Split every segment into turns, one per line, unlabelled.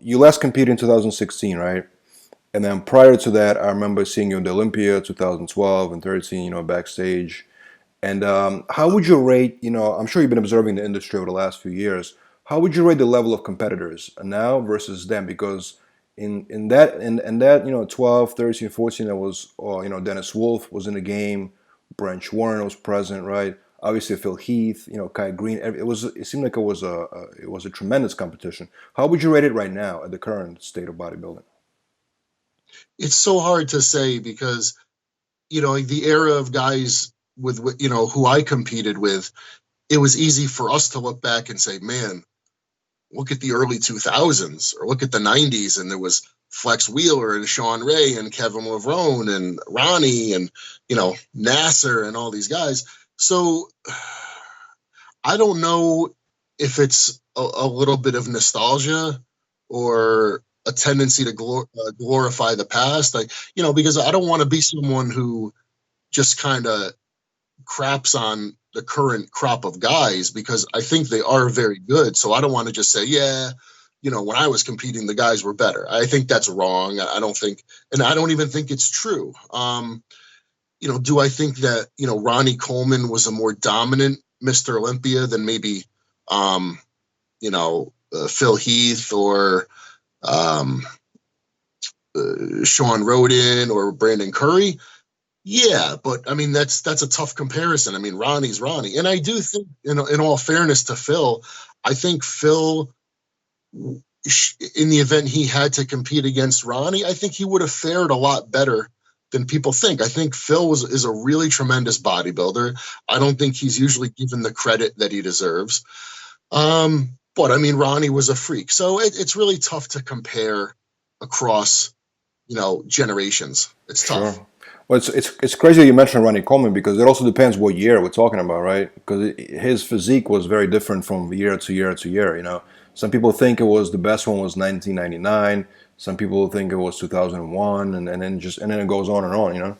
you last competed in 2016, right? And then prior to that, I remember seeing you in the Olympia 2012 and 13, backstage. And how would you rate, I'm sure you've been observing the industry over the last few years. How would you rate the level of competitors now versus then? Because in that 12, 13, 14, that was, Dennis Wolf was in the game, Branch Warren was present, right? Obviously Phil Heath, Kai Green. It seemed like it was a tremendous competition. How would you rate it right now at the current state of bodybuilding?
It's so hard to say because, the era of guys with, who I competed with, it was easy for us to look back and say, man, look at the early 2000s or look at the 90s. And there was Flex Wheeler and Sean Ray and Kevin Lavrone and Ronnie and, Nasser and all these guys. So I don't know if it's a little bit of nostalgia or a tendency to glorify the past. Because I don't want to be someone who just kind of craps on the current crop of guys because I think they are very good. So I don't want to just say, yeah, when I was competing, the guys were better. I think that's wrong. I don't think, and I don't even think it's true. Do I think that, Ronnie Coleman was a more dominant Mr. Olympia than maybe, Phil Heath or Sean Roden or Brandon Curry? Yeah, but I mean that's a tough comparison. I mean Ronnie's Ronnie, and I do think, in all fairness to Phil, I think Phil, in the event he had to compete against Ronnie, I think he would have fared a lot better than people think. I think Phil is a really tremendous bodybuilder. I don't think he's usually given the credit that he deserves. But I mean Ronnie was a freak, so it's really tough to compare across generations. It's tough.
Sure. Well, it's crazy you mentioned Ronnie Coleman because it also depends what year we're talking about, right? Because his physique was very different from year to year to year. Some people think the best one was 1999. Some people think it was 2001, and then it goes on and on.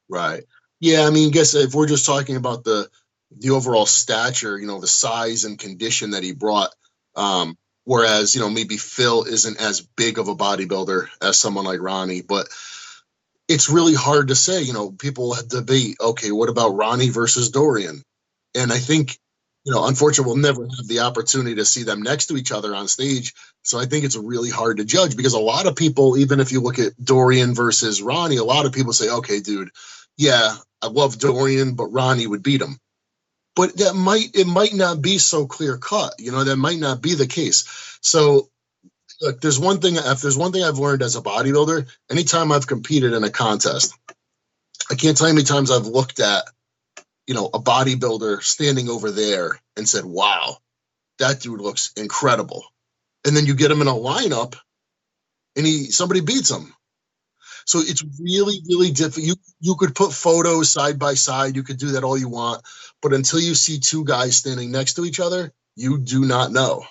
Right. Yeah. I mean, guess if we're just talking about the overall stature, the size and condition that he brought, whereas maybe Phil isn't as big of a bodybuilder as someone like Ronnie, but it's really hard to say. People debate, okay, what about Ronnie versus Dorian? And I think, unfortunately, we'll never have the opportunity to see them next to each other on stage. So I think it's really hard to judge because a lot of people, even if you look at Dorian versus Ronnie, a lot of people say, okay, dude, yeah, I love Dorian, but Ronnie would beat him. But it might not be so clear cut. That might not be the case. So look, if there's one thing I've learned as a bodybuilder, anytime I've competed in a contest, I can't tell you how many times I've looked at, a bodybuilder standing over there and said, wow, that dude looks incredible. And then you get him in a lineup and somebody beats him. So it's really, really difficult. You could put photos side by side. You could do that all you want. But until you see two guys standing next to each other, you do not know.